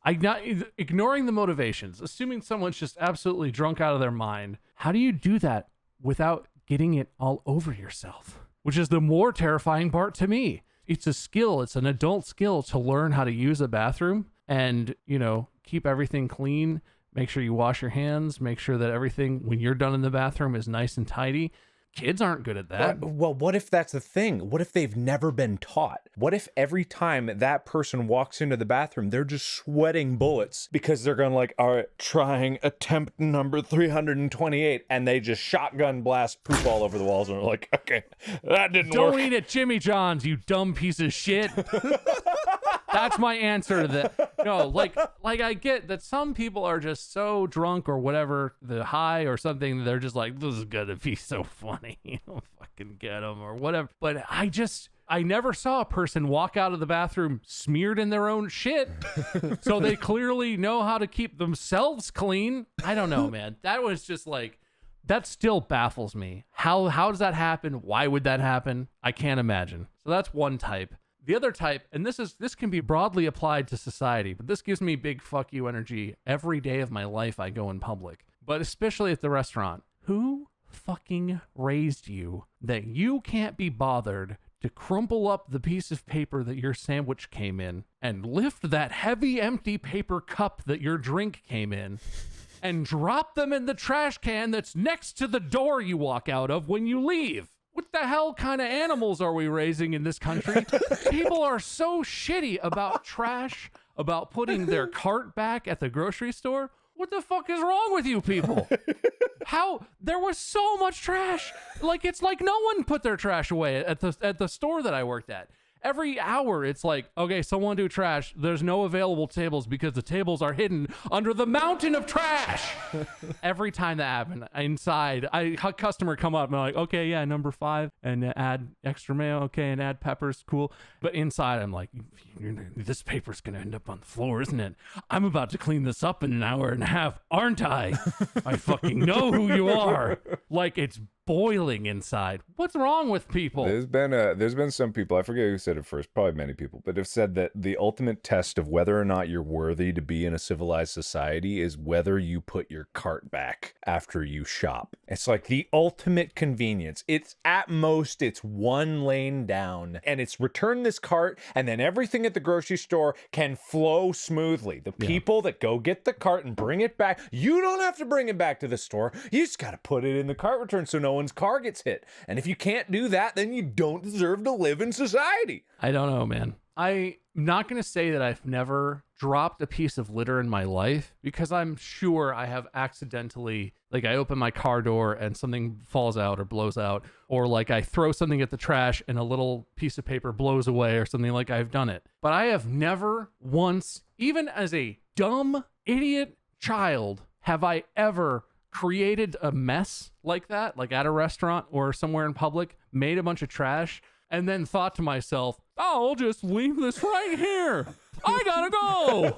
ignoring the motivations, assuming someone's just absolutely drunk out of their mind, how do you do that without getting it all over yourself? Which is the more terrifying part to me. It's a skill. It's an adult skill to learn how to use a bathroom and, keep everything clean. Make sure you wash your hands. Make sure that everything, when you're done in the bathroom, is nice and tidy. Kids aren't good at that. Well, what if that's the thing? What if they've never been taught? What if every time that person walks into the bathroom, they're just sweating bullets because they're going like, all right, trying attempt number 328, and they just shotgun blast poop all over the walls, and they're like, okay, that didn't work. Don't eat at Jimmy John's, you dumb piece of shit. That's my answer to that. No, like I get that some people are just so drunk or whatever, the high or something, they're just like, this is gonna be so funny. Fucking get them or whatever. But I never saw a person walk out of the bathroom smeared in their own shit. So they clearly know how to keep themselves clean. I don't know, man. That was just like, that still baffles me. How does that happen? Why would that happen? I can't imagine. So that's one type. The other type, and this can be broadly applied to society, but this gives me big fuck you energy every day of my life I go in public, but especially at the restaurant. Who fucking raised you that you can't be bothered to crumple up the piece of paper that your sandwich came in and lift that heavy empty paper cup that your drink came in and drop them in the trash can that's next to the door you walk out of when you leave? What the hell kind of animals are we raising in this country? People are so shitty about trash, about putting their cart back at the grocery store. What the fuck is wrong with you people? How there was so much trash. Like, it's like no one put their trash away at the store that I worked at. Every hour, it's like, okay, someone do trash. There's no available tables because the tables are hidden under the mountain of trash. Every time that happened, inside, a customer come up and I'm like, okay, yeah, number 5, and add extra mayo, okay, and add peppers, cool. But inside, I'm like, this paper's gonna end up on the floor, isn't it? I'm about to clean this up in an hour and a half, aren't I? I fucking know who you are. Like, it's boiling inside. What's wrong with people? There's been some people, I forget who said it first, probably many people, but have said that the ultimate test of whether or not you're worthy to be in a civilized society is whether you put your cart back after you shop. It's like the ultimate convenience. It's at most, it's 1 lane down, and it's return this cart, and then everything at the grocery store can flow smoothly. The people that go get the cart and bring it back, you don't have to bring it back to the store. You just got to put it in the cart return so no one's car gets hit. And if you can't do that, then you don't deserve to live in society. I don't know, man. I'm not going to say that I've never dropped a piece of litter in my life, because I'm sure I have accidentally, like, I open my car door and something falls out or blows out, or like I throw something at the trash and a little piece of paper blows away or something. Like, I've done it. But I have never once, even as a dumb idiot child, have I ever created a mess like that, like at a restaurant or somewhere in public, made a bunch of trash, and then thought to myself, oh, I'll just leave this right here. I gotta go.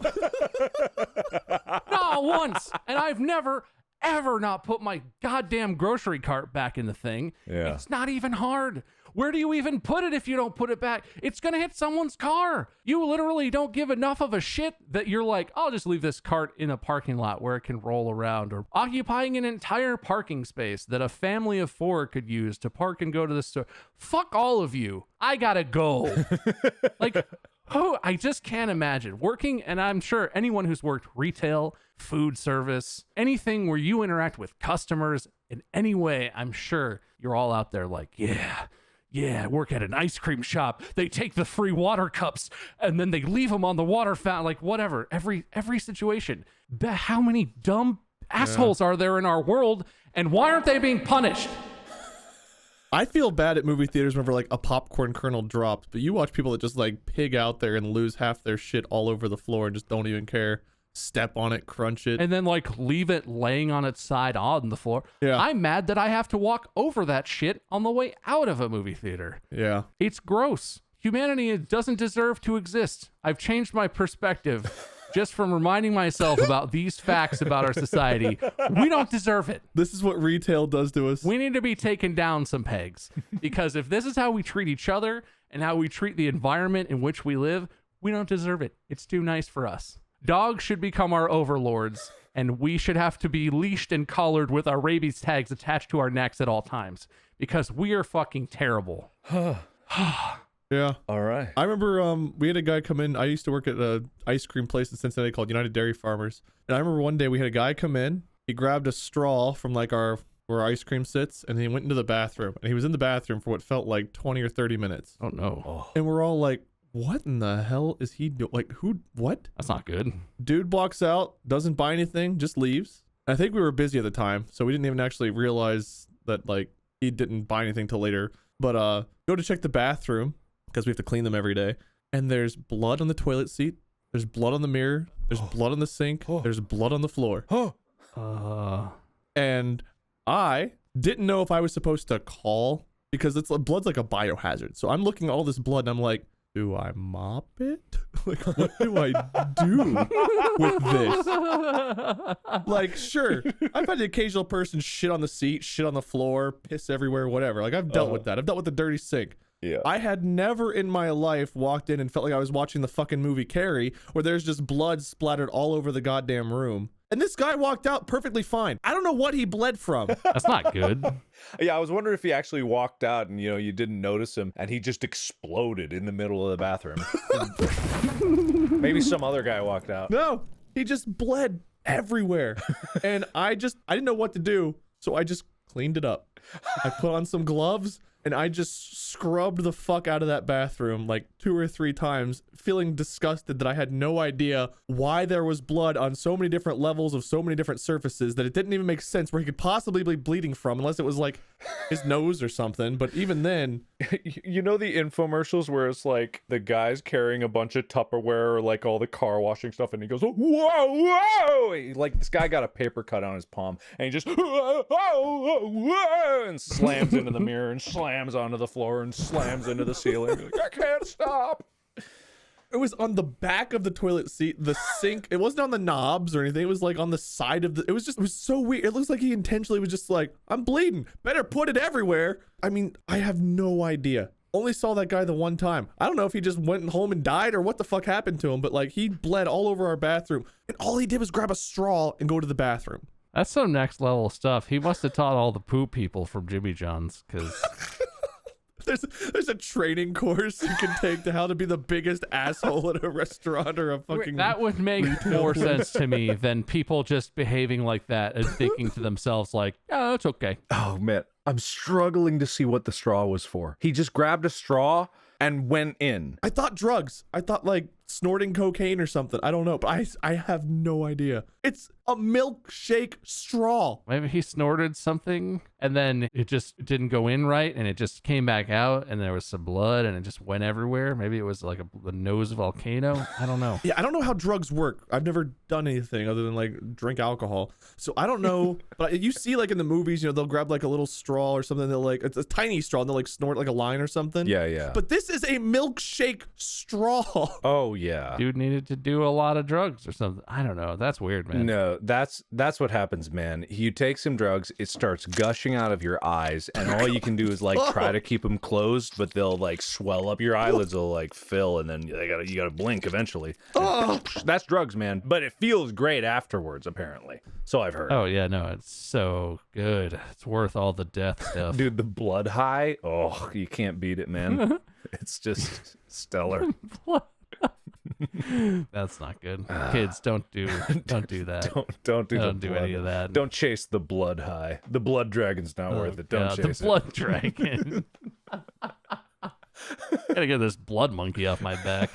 Not once. And I've never, ever not put my goddamn grocery cart back in the thing. Yeah. It's not even hard. Where do you even put it if you don't put it back? It's going to hit someone's car. You literally don't give enough of a shit that you're like, I'll just leave this cart in a parking lot where it can roll around, or occupying an entire parking space that a family of 4 could use to park and go to the store. Fuck all of you. I got to go. Like, oh, I just can't imagine working. And I'm sure anyone who's worked retail, food service, anything where you interact with customers in any way, I'm sure you're all out there like, yeah, I work at an ice cream shop. They take the free water cups and then they leave them on the water fountain, like whatever. Every situation. How many dumb assholes are there in our world, and why aren't they being punished? I feel bad at movie theaters whenever like a popcorn kernel drops, but you watch people that just like pig out there and lose half their shit all over the floor and just don't even care. Step on it, crunch it, and then like leave it laying on its side on the floor. Yeah. I'm mad that I have to walk over that shit on the way out of a movie theater. Yeah. It's gross. Humanity doesn't deserve to exist. I've changed my perspective just from reminding myself about these facts about our society. We don't deserve it. This is what retail does to us. We need to be taken down some pegs, because if this is how we treat each other and how we treat the environment in which we live, we don't deserve it. It's too nice for us. Dogs should become our overlords, and we should have to be leashed and collared with our rabies tags attached to our necks at all times, because we are fucking terrible. Yeah. All right. I remember we had a guy come in. I used to work at an ice cream place in Cincinnati called United Dairy Farmers. And I remember one day we had a guy come in. He grabbed a straw from like where our ice cream sits, and he went into the bathroom. And he was in the bathroom for what felt like 20 or 30 minutes. Oh, no. And we're all like, what in the hell is he doing? Like, what? That's not good. Dude walks out, doesn't buy anything, just leaves. I think we were busy at the time, so we didn't even actually realize that, like, he didn't buy anything till later. But go to check the bathroom, because we have to clean them every day. And there's blood on the toilet seat. There's blood on the mirror. There's blood on the sink. There's blood on the floor. And I didn't know if I was supposed to call, because blood's like a biohazard. So I'm looking at all this blood, and I'm like, do I mop it? Like, what do I do with this? Like, sure, I've had the occasional person shit on the seat, shit on the floor, piss everywhere, whatever. Like, I've dealt with that. I've dealt with the dirty sink. Yeah. I had never in my life walked in and felt like I was watching the fucking movie Carrie, where there's just blood splattered all over the goddamn room. And this guy walked out perfectly fine. I don't know what he bled from. That's not good. Yeah, I was wondering if he actually walked out and, you didn't notice him and he just exploded in the middle of the bathroom. Maybe some other guy walked out. No, he just bled everywhere. And I didn't know what to do, so I just cleaned it up. I put on some gloves, and I just scrubbed the fuck out of that bathroom like 2 or 3 times, feeling disgusted that I had no idea why there was blood on so many different levels of so many different surfaces that it didn't even make sense where he could possibly be bleeding from, unless it was like his nose or something. But even then... You know the infomercials where it's like the guy's carrying a bunch of Tupperware or like all the car washing stuff, and he goes, whoa, whoa! Like, this guy got a paper cut on his palm, and he just, whoa, whoa, whoa, and slams into the mirror and slams onto the floor and slams into the ceiling. Like, I can't stop. It was on the back of the toilet seat, the sink. It wasn't on the knobs or anything. It was like on the side of it was so weird. It looks like he intentionally was just like, I'm bleeding. Better put it everywhere. I mean, I have no idea. Only saw that guy the one time. I don't know if he just went home and died or what the fuck happened to him, but like, he bled all over our bathroom. And all he did was grab a straw and go to the bathroom. That's some next level stuff. He must have taught all the poop people from Jimmy John's, because... There's a training course you can take to how to be the biggest asshole at a restaurant or a fucking... That would make more sense to me than people just behaving like that and thinking to themselves like, oh, it's okay. Oh, man. I'm struggling to see what the straw was for. He just grabbed a straw and went in. I thought drugs. I thought like snorting cocaine or something. I don't know, but I have no idea. It's a milkshake straw. Maybe he snorted something and then it just didn't go in right and it just came back out and there was some blood and it just went everywhere. Maybe it was like a nose volcano. I don't know. Yeah, I don't know how drugs work. I've never done anything other than like drink alcohol. So I don't know. But you see like in the movies, they'll grab like a little straw or something. They'll like, it's a tiny straw and they'll like snort like a line or something. Yeah, yeah. But this is a milkshake straw. Oh, Oh yeah. Dude needed to do a lot of drugs or something. I don't know. That's weird, man. No, that's what happens, man. You take some drugs, it starts gushing out of your eyes, and all you can do is like try to keep them closed, but they'll like swell up. Your eyelids will like fill, and then you gotta blink eventually. That's drugs, man. But it feels great afterwards, apparently. So I've heard. Oh yeah, no, it's so good. It's worth all the death stuff. Dude, the blood high. Oh, you can't beat it, man. It's just stellar. That's not good. Kids, don't do that. Don't do any of that. Don't chase the blood high. The blood dragon's not worth it. Don't chase the blood dragon. Gotta get this blood monkey off my back.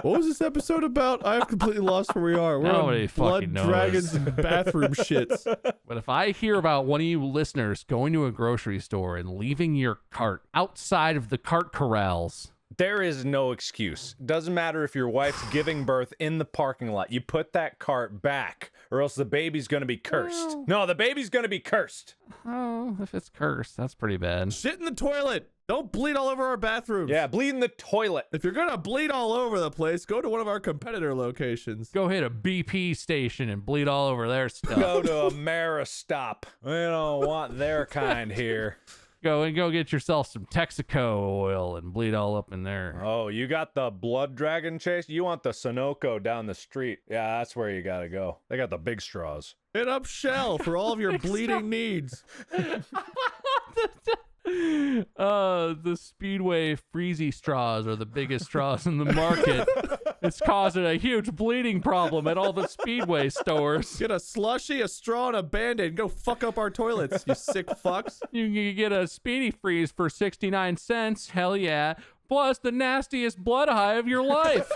What was this episode about? I've completely lost where we are. We're Nobody on fucking blood knows. dragons and bathroom shits. But if I hear about one of you listeners going to a grocery store and leaving your cart outside of the cart corrals, There is no excuse. Doesn't matter if your wife's giving birth in the parking lot. You put that cart back, or else the baby's going to be cursed. No, the baby's going to be cursed. oh, if it's cursed, that's pretty bad. Shit in the toilet. Don't bleed all over our bathrooms. Yeah, bleed in the toilet. If you're going to bleed all over the place, go to one of our competitor locations. Go hit a BP station and bleed all over their stuff. Go to Ameristop. We don't want their kind here. Go get yourself some Texaco oil and bleed all up in there. Oh, you got the blood dragon chase? You want the Sunoco down the street. Yeah, that's where you got to go. They got the big straws. Hit up Shell for all of your bleeding needs. The Speedway Freezy straws are the biggest straws in the market. It's causing a huge bleeding problem at all the Speedway stores. Get a slushy, a straw, and a Band-Aid and go fuck up our toilets, you sick fucks. You can get a Speedy Freeze for 69 cents. Hell yeah. Plus the nastiest blood high of your life.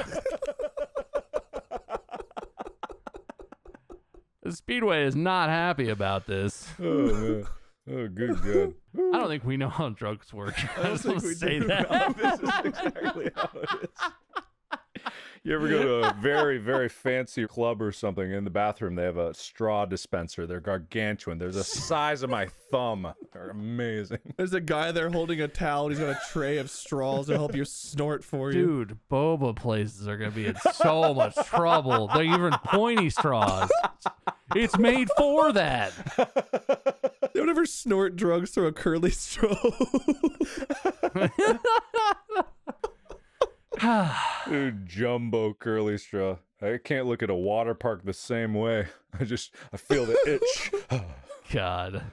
The Speedway is not happy about this. Oh, man. Oh, good. I don't think we know how drugs work. I just want to say No, that. this is exactly how it is. You ever go to a very, very fancy club or something? In the bathroom, they have a straw dispenser. They're gargantuan. They're the size of my thumb. They're amazing. There's a guy there holding a towel. And he's got a tray of straws to help you snort for you. Dude, boba places are going to be in so much trouble. They're even pointy straws. It's made for that. They would ever snort drugs through a curly straw. Dude, jumbo curly straw. I can't look at a water park the same way. I feel the itch. God.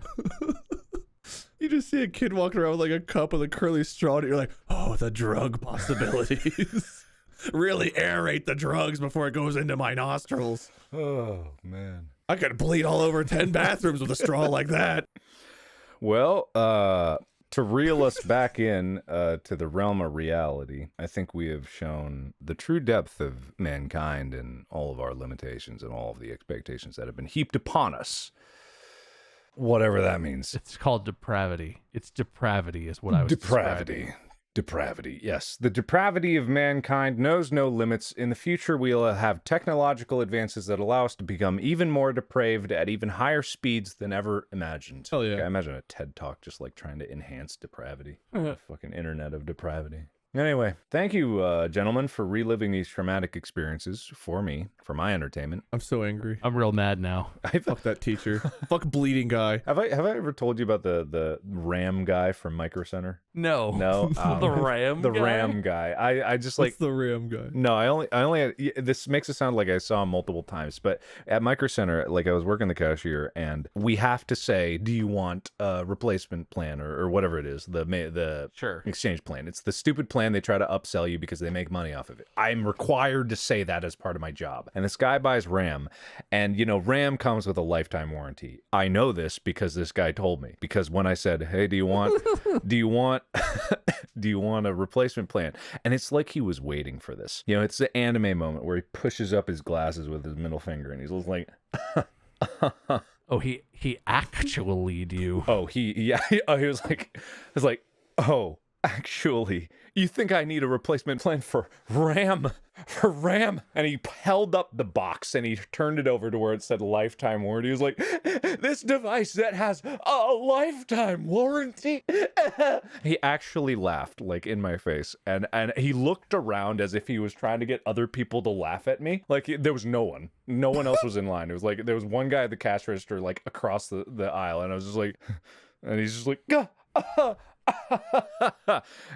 You just see a kid walking around with like a cup with a curly straw, and you're like, oh, the drug possibilities. Really aerate the drugs before it goes into my nostrils. Oh, man. I could bleed all over 10 bathrooms with a straw like that. Well, to reel us back in to the realm of reality, I think we have shown the true depth of mankind and all of our limitations and all of the expectations that have been heaped upon us. Whatever that means. It's called depravity. It's depravity is what I was describing. Depravity, yes. The depravity of mankind knows no limits. In the future, we'll have technological advances that allow us to become even more depraved at even higher speeds than ever imagined. Hell yeah. Okay, I imagine a TED Talk just like trying to enhance depravity. The fucking internet of depravity. Anyway, thank you, gentlemen, for reliving these traumatic experiences for me, for my entertainment. I'm so angry. I'm real mad now. Fuck that teacher. Fuck bleeding guy. Have I ever told you about the RAM guy from Micro Center? No. The Ram The guy? RAM guy. I just like What's the Ram guy? No, I only this makes it sound like I saw him multiple times, but at Micro Center, like I was working the cashier, and we have to say, do you want a replacement plan or whatever it is, the Sure. exchange plan. It's the stupid plan they try to upsell you because they make money off of it. I'm required to say that as part of my job. And this guy buys RAM, and RAM comes with a lifetime warranty. I know this because this guy told me, because when I said, hey, do you want a replacement plan? And it's like he was waiting for this. It's the anime moment where he pushes up his glasses with his middle finger and he's just like, Oh, he actually you. oh, he was like, oh, Actually, you think I need a replacement plan for RAM? For RAM? And he held up the box and he turned it over to where it said lifetime warranty. He was like, this device that has a lifetime warranty. He actually laughed, like, in my face. And he looked around as if he was trying to get other people to laugh at me. Like, there was no one. No one else was in line. It was like, there was one guy at the cash register, like, across the aisle. And I was just like, and he's just like,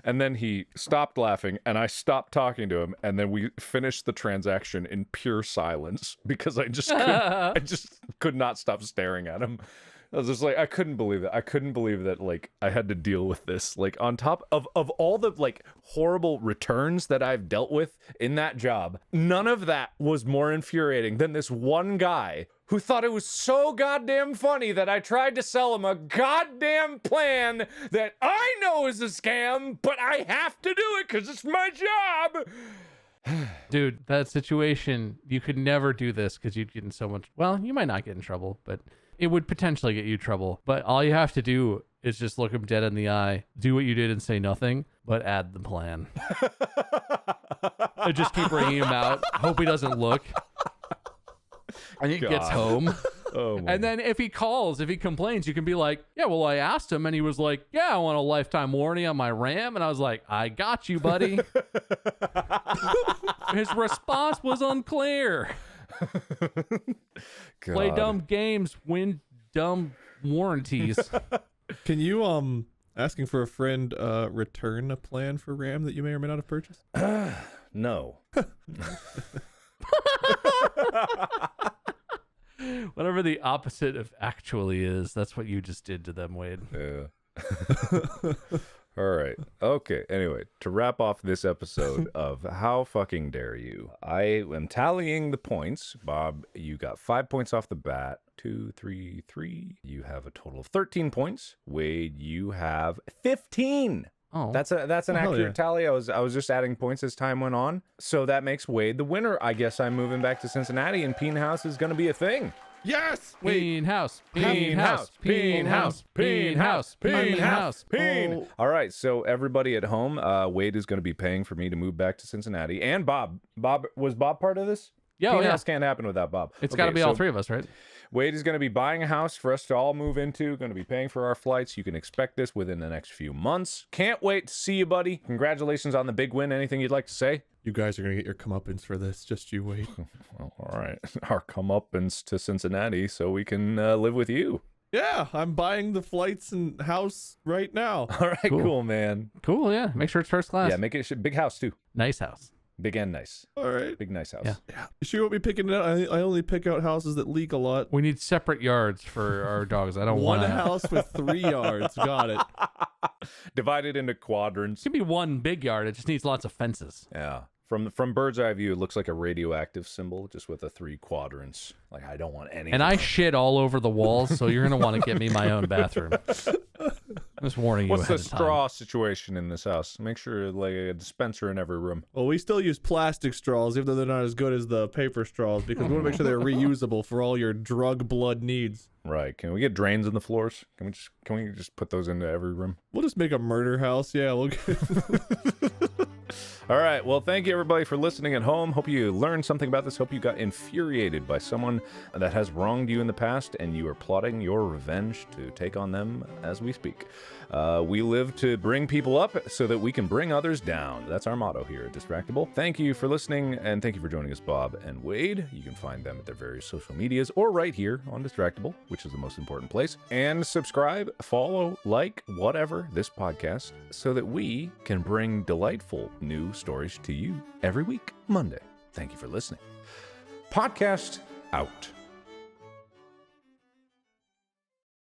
and then he stopped laughing and I stopped talking to him, and then we finished the transaction in pure silence because I just could not stop staring at him. I was just like, I couldn't believe that. I couldn't believe that, like, I had to deal with this. Like, on top of all the, like, horrible returns that I've dealt with in that job, none of that was more infuriating than this one guy who thought it was so goddamn funny that I tried to sell him a goddamn plan that I know is a scam, but I have to do it because it's my job. Dude, that situation, you could never do this because you'd get in so much. Well, you might not get in trouble, but it would potentially get you trouble. But all you have to do is just look him dead in the eye, do what you did and say nothing, but add the plan. And just keep bringing him out, hope he doesn't look. And he gets home. Oh, and then if he complains, you can be like, yeah, well, I asked him and he was like, yeah, I want a lifetime warranty on my RAM. And I was like, I got you, buddy. His response was unclear. Play dumb games, win dumb warranties. Can you, asking for a friend, return a plan for RAM that you may or may not have purchased? No. Whatever the opposite of actually is, that's what you just did to them, Wade. Yeah. All right. Okay. Anyway, to wrap off this episode of How Fucking Dare You, I am tallying the points. Bob, you got 5 points off the bat. 2, 3, 3. You have a total of 13 points. Wade, you have 15. Oh, that's an accurate tally. I was just adding points as time went on. So that makes Wade the winner. I guess I'm moving back to Cincinnati and Peen House is going to be a thing. Yes! Peen House, Peen House, Peen House, Peen House, Peen House, Peen. All right, so everybody at home, Wade is going to be paying for me to move back to Cincinnati. And Bob, was Bob part of this? Yeah, Peen House can't happen without Bob. It's got to be all three of us, right? Wade is going to be buying a house for us to all move into, going to be paying for our flights. You can expect this within the next few months. Can't wait to see you, buddy. Congratulations on the big win. Anything you'd like to say? You guys are going to get your comeuppance for this. Just you wait. Well, all right. Our comeuppance to Cincinnati so we can live with you. Yeah, I'm buying the flights and house right now. All right, cool, man. Cool, yeah. Make sure it's first class. Yeah, make it big house, too. Nice house. Big and nice. All right. Big, nice house. Yeah. You sure you won't be picking it out? I only pick out houses that leak a lot. We need separate yards for our dogs. I don't One want house with 3 yards. Got it. Divided into quadrants. It could be one big yard. It just needs lots of fences. Yeah. From bird's eye view, it looks like a radioactive symbol, just with the 3 quadrants. Like, I don't want any. And I shit all over the walls, so you're going to want to get me my own bathroom. I'm just warning you. What's the ahead of time. straw situation in this house? Make sure like a dispenser in every room. Well, we still use plastic straws, even though they're not as good as the paper straws, because we want to make sure they're reusable for all your drug blood needs. Right. Can we get drains in the floors? Can we just put those into every room? We'll just make a murder house. Yeah, we'll get... All right. Well, thank you, everybody, for listening at home. Hope you learned something about this. Hope you got infuriated by someone that has wronged you in the past, and you are plotting your revenge to take on them as we speak. We live to bring people up so that we can bring others down. That's our motto here at Distractible. Thank you for listening, and thank you for joining us, Bob and Wade. You can find them at their various social medias or right here on Distractible, which is the most important place. And subscribe, follow, like, whatever this podcast so that we can bring delightful new stories to you every week, Monday. Thank you for listening. Podcast out.